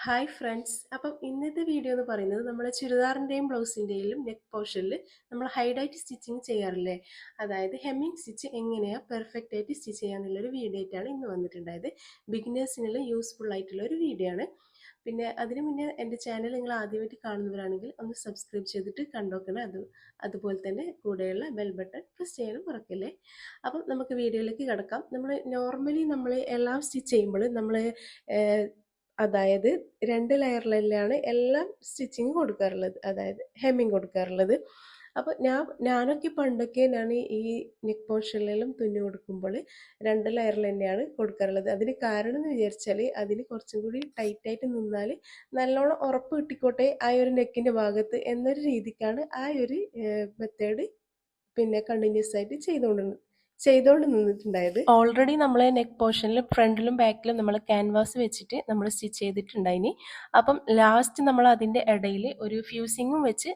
Hi friends. അപ്പം ഇന്നത്തെ video എന്ന് പറയുന്നത് നമ്മൾ ചുരിദാറിൻ്റെയും ബ്ലൗസിൻ്റെയും നെക്ക് പോർഷനിൽ നമ്മൾ ഹൈഡായിട്ട് സ്റ്റിച്ചിങ് ചെയ്യാറില്ലേ, അതായത് ഹെമ്മിങ് സ്റ്റിച്ച് എങ്ങനെയാണ് പെർഫെക്റ്റ് ആയിട്ട് സ്റ്റിച്ച് ചെയ്യാന്നുള്ളൊരു വീഡിയോ ആയിട്ടാണ് ഇന്ന് വന്നിട്ടുണ്ടായത്. ബിഗിനേഴ്സിനെല്ലാം യൂസ്ഫുൾ ആയിട്ടുള്ള ഒരു വീഡിയോ ആണ്. പിന്നെ അതിന് മുന്നേ എൻ്റെ ചാനൽ നിങ്ങൾ ആദ്യമായിട്ട് കാണുന്നവരാണെങ്കിൽ ഒന്ന് സബ്സ്ക്രൈബ് ചെയ്തിട്ട് കണ്ടോക്കണം. അതുപോലെ തന്നെ കൂടെയുള്ള ബെൽ ബട്ടൺ പ്രസ് ചെയ്യാനും മറക്കല്ലേ. അപ്പം നമുക്ക് വീഡിയോയിലേക്ക് കിടക്കാം. നമ്മൾ എല്ലാം സ്റ്റിച്ച് ചെയ്യുമ്പോൾ നമ്മൾ അതായത് 2 ലെയറിലാണ് എല്ലാം സ്റ്റിച്ചിങ് കൊടുക്കാറുള്ളത്, അതായത് ഹെമ്മിങ് കൊടുക്കാറുള്ളത്. അപ്പോൾ ഞാനൊക്കെ പണ്ടൊക്കെ ഞാൻ ഈ നെക്ക് പോർഷനിലെല്ലാം തുന്നി കൊടുക്കുമ്പോൾ 2 ലെയറിൽ തന്നെയാണ് കൊടുക്കാറുള്ളത്. അതിന് കാരണം എന്ന് വിചാരിച്ചാൽ അതിന് കുറച്ചും കൂടി ടൈറ്റായിട്ട് നിന്നാൽ നല്ലോണം ഉറപ്പ് കിട്ടിക്കോട്ടെ ആ ഒരു നെക്കിൻ്റെ ഭാഗത്ത് എന്നൊരു രീതിക്കാണ് ആ ഒരു മെത്തേഡ് പിന്നെ കണ്ടിന്യൂസ് ആയിട്ട് ചെയ്തുകൊണ്ട് നിന്നിട്ടുണ്ടായത്. ഓൾറെഡി നമ്മൾ നെക്ക് പോർഷനിലും ഫ്രണ്ടിലും ബാക്കിലും നമ്മൾ ക്യാൻവാസ് വെച്ചിട്ട് നമ്മൾ സ്റ്റിച്ച് ചെയ്തിട്ടുണ്ടായിനി. അപ്പം ലാസ്റ്റ് നമ്മൾ അതിൻ്റെ ഇടയിൽ ഒരു ഫ്യൂസിങ്ങും വെച്ച്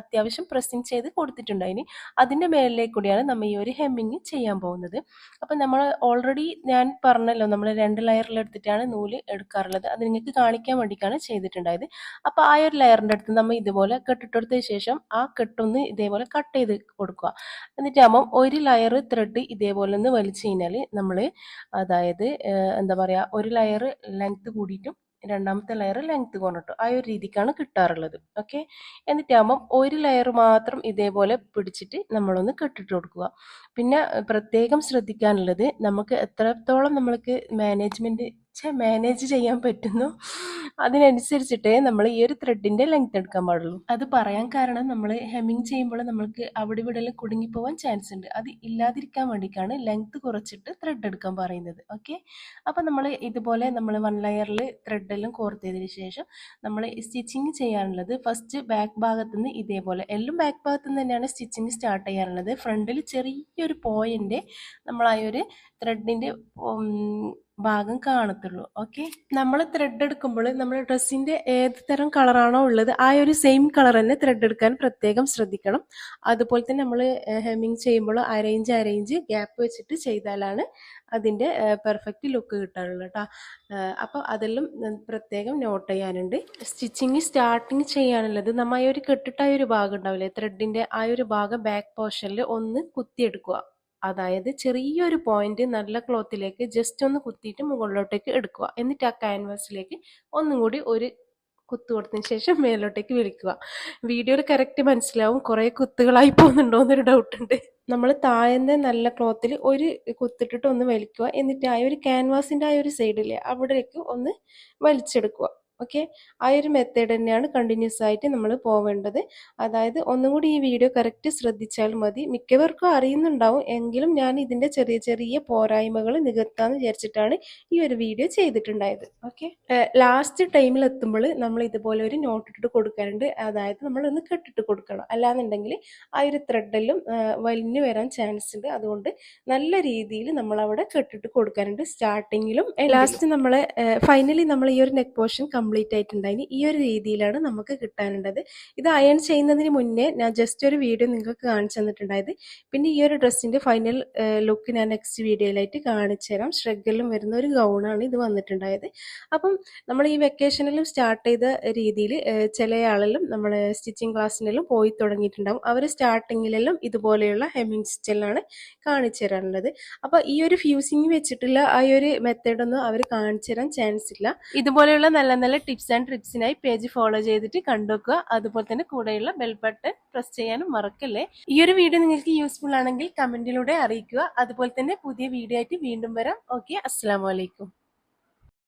അത്യാവശ്യം പ്രസ്സിങ് ചെയ്ത് കൊടുത്തിട്ടുണ്ടായിനി. അതിൻ്റെ മേലിലേക്ക് കൂടിയാണ് നമ്മൾ ഈ ഒരു ഹെമ്മിങ് ചെയ്യാൻ പോകുന്നത്. അപ്പം നമ്മൾ ഓൾറെഡി ഞാൻ പറഞ്ഞല്ലോ, നമ്മൾ 2 ലെയറിലെടുത്തിട്ടാണ് നൂല് എടുക്കാറുള്ളത്. അത് നിങ്ങൾക്ക് കാണിക്കാൻ വേണ്ടിയിട്ടാണ് ചെയ്തിട്ടുണ്ടായത്. അപ്പോൾ ആ ഒരു ലെയറിൻ്റെ അടുത്ത് നമ്മൾ ഇതുപോലെ കെട്ടിട്ടെടുത്തതിന് ശേഷം ആ കെട്ടൊന്ന് ഇതേപോലെ കട്ട് ചെയ്ത് കൊടുക്കുക. എന്നിട്ടാകുമ്പം ഒരു ലെയർ ത്രെഡ് ഇതേപോലെ ഒന്ന് വലിച്ചു കഴിഞ്ഞാൽ നമ്മൾ, അതായത് എന്താ പറയുക, ഒരു ലെയർ ലെങ്ത്ത് കൂടിയിട്ടും രണ്ടാമത്തെ ലെയർ ലെങ്ത്ത് കുറഞ്ഞിട്ടും ആ ഒരു രീതിക്കാണ് കിട്ടാറുള്ളത്. ഓക്കെ, എന്നിട്ടാകുമ്പം ഒരു ലെയർ മാത്രം ഇതേപോലെ പിടിച്ചിട്ട് നമ്മളൊന്ന് കെട്ടിട്ട് കൊടുക്കുക. പിന്നെ പ്രത്യേകം ശ്രദ്ധിക്കാനുള്ളത്, നമുക്ക് എത്രത്തോളം നമ്മൾക്ക് മാനേജ് ചെയ്യാൻ പറ്റുന്നു അതിനനുസരിച്ചിട്ടേ നമ്മൾ ഈ ഒരു ത്രെഡിൻ്റെ ലെങ്ത് എടുക്കാൻ പാടുള്ളൂ. അത് പറയാൻ കാരണം, നമ്മൾ ഹെമ്മിങ് ചെയ്യുമ്പോൾ നമ്മൾക്ക് അവിടെ ഇവിടെ കുടുങ്ങിപ്പോവാൻ ചാൻസ് ഉണ്ട്. അത് ഇല്ലാതിരിക്കാൻ വേണ്ടിയിട്ടാണ് ലെങ്ത് കുറച്ചിട്ട് ത്രെഡ് എടുക്കാൻ പറയുന്നത്. ഓക്കെ, അപ്പം നമ്മൾ ഇതുപോലെ നമ്മൾ 1 ലെയറിൽ ത്രെഡെല്ലാം കോർത്തതിന് ശേഷം നമ്മൾ സ്റ്റിച്ചിങ് ചെയ്യാനുള്ളത് ഫസ്റ്റ് ബാക്ക് ഭാഗത്തു നിന്ന് ഇതേപോലെ, എല്ലാം ബാക്ക് ഭാഗത്തു നിന്ന് തന്നെയാണ് സ്റ്റിച്ചിങ് സ്റ്റാർട്ട് ചെയ്യാറുള്ളത്. ഫ്രണ്ടിൽ ചെറിയൊരു പോയിന്റ് നമ്മൾ ആ ഒരു ത്രെഡിൻ്റെ ഭാഗം കാണത്തുള്ളൂ. ഓക്കെ, നമ്മൾ ത്രെഡ് എടുക്കുമ്പോൾ നമ്മൾ ഡ്രസ്സിൻ്റെ ഏത് തരം കളറാണോ ഉള്ളത് ആ ഒരു സെയിം കളർ തന്നെ ത്രെഡ് എടുക്കാൻ പ്രത്യേകം ശ്രദ്ധിക്കണം. അതുപോലെ തന്നെ നമ്മൾ ഹെമ്മിങ് ചെയ്യുമ്പോൾ അരേഞ്ച് ഗ്യാപ്പ് വെച്ചിട്ട് ചെയ്താലാണ് അതിൻ്റെ പെർഫെക്റ്റ് ലുക്ക് കിട്ടാറുള്ളത് കേട്ടോ. അപ്പോൾ അതെല്ലാം പ്രത്യേകം നോട്ട് ചെയ്യാനുണ്ട്. സ്റ്റിച്ചിങ് സ്റ്റാർട്ടിങ് ചെയ്യാനുള്ളത്, നമ്മൾ ആ ഒരു കെട്ടിട്ടായ ഒരു ഭാഗം ഉണ്ടാവില്ലേ ത്രെഡിൻ്റെ, ആ ഒരു ഭാഗം ബാക്ക് പോർഷനിൽ ഒന്ന് കുത്തിയെടുക്കുക. അതായത് ചെറിയൊരു പോയിന്റ് നല്ല ക്ലോത്തിലേക്ക് ജസ്റ്റ് ഒന്ന് കുത്തിയിട്ട് മുകളിലോട്ടേക്ക് എടുക്കുക. എന്നിട്ട് ആ ക്യാൻവാസിലേക്ക് ഒന്നും കൂടി ഒരു കുത്തു കൊടുത്തതിന് ശേഷം മേലോട്ടേക്ക് വലിക്കുക. വീഡിയോയിൽ കറക്റ്റ് മനസ്സിലാവും, കുറേ കുത്തുകളായി പോകുന്നുണ്ടോ എന്നൊരു ഡൗട്ട് ഉണ്ട്. നമ്മൾ താഴെ നല്ല ക്ലോത്തിൽ ഒരു കുത്തിട്ടിട്ട് ഒന്ന് വലിക്കുക. എന്നിട്ട് ആ ഒരു ക്യാൻവാസിൻ്റെ ആ ഒരു സൈഡിലെ അവിടേക്ക് ഒന്ന് വലിച്ചെടുക്കുക. ഓക്കെ, ആ ഒരു മെത്തേഡ് തന്നെയാണ് കണ്ടിന്യൂസ് ആയിട്ട് നമ്മൾ പോവേണ്ടത്. അതായത് ഒന്നും കൂടി ഈ വീഡിയോ കറക്റ്റ് ശ്രദ്ധിച്ചാൽ മതി. മിക്കവർക്കും അറിയുന്നുണ്ടാവും, എങ്കിലും ഞാൻ ഇതിൻ്റെ ചെറിയ പോരായ്മകൾ നികത്താന്ന് വിചാരിച്ചിട്ടാണ് ഈ ഒരു വീഡിയോ ചെയ്തിട്ടുണ്ടായത്. ഓക്കെ, ലാസ്റ്റ് ടൈമിൽ എത്തുമ്പോൾ നമ്മൾ ഇതുപോലെ ഒരു നോട്ട് ഇട്ടിട്ട് കൊടുക്കാറുണ്ട്. അതായത് നമ്മളൊന്ന് കെട്ടിട്ട് കൊടുക്കണം, അല്ലാന്നുണ്ടെങ്കിൽ ആ ഒരു ത്രെഡെല്ലാം വലിഞ്ഞു വരാൻ ചാൻസ് ഉണ്ട്. അതുകൊണ്ട് നല്ല രീതിയിൽ നമ്മൾ അവിടെ കെട്ടിട്ട് കൊടുക്കാറുണ്ട്, സ്റ്റാർട്ടിങ്ങിലും ലാസ്റ്റ് നമ്മൾ ഫൈനലി നമ്മൾ ഈ ഒരു നെക്ക് പോർഷൻ കംപ്ലീറ്റ് ആയിട്ടുണ്ടായിന് ഈ ഒരു രീതിയിലാണ് നമുക്ക് കിട്ടാനുള്ളത്. ഇത് അയൺ ചെയ്യുന്നതിന് മുന്നേ ഞാൻ ജസ്റ്റ് ഒരു വീഡിയോ നിങ്ങൾക്ക് കാണിച്ചു തന്നിട്ടുണ്ടായത്. പിന്നെ ഈ ഒരു ഡ്രസ്സിന്റെ ഫൈനൽ ലുക്ക് ഞാൻ നെക്സ്റ്റ് വീഡിയോയിലായിട്ട് കാണിച്ചു തരാം. ഷ്രഗിലും വരുന്ന ഒരു ഗൗണാണ് ഇത് വന്നിട്ടുണ്ടായത്. അപ്പം നമ്മൾ ഈ വെക്കേഷനിലും സ്റ്റാർട്ട് ചെയ്ത രീതിയിൽ ചില ആളെല്ലാം നമ്മൾ സ്റ്റിച്ചിങ് ക്ലാസ്സിനെല്ലാം പോയി തുടങ്ങിയിട്ടുണ്ടാവും. അവർ സ്റ്റാർട്ടിങ്ങിലെല്ലാം ഇതുപോലെയുള്ള ഹെമ്മിങ് സ്റ്റിച്ചെല്ലാം കാണിച്ചു തരാനുള്ളത്. അപ്പോൾ ഈ ഒരു ഫ്യൂസിങ് വെച്ചിട്ടുള്ള ആ ഒരു മെത്തേഡൊന്നും അവർ കാണിച്ചു തരാൻ ചാൻസ് ഇല്ല. ഇതുപോലെയുള്ള നല്ല ടിപ്സ് ആൻഡ് ട്രിക്സിനായി പേജ് ഫോളോ ചെയ്തിട്ട് കണ്ടുവെക്കുക. അതുപോലെ തന്നെ കൂടെയുള്ള ബെൽ ബട്ടൺ പ്രസ് ചെയ്യാനും മറക്കല്ലേ. ഈ ഒരു വീഡിയോ നിങ്ങൾക്ക് യൂസ്ഫുൾ ആണെങ്കിൽ കമന്റിലൂടെ അറിയിക്കുക. അതുപോലെ തന്നെ പുതിയ വീഡിയോ ആയിട്ട് വീണ്ടും വരാം. ഓക്കെ, അസ്സലാമു അലൈക്കും.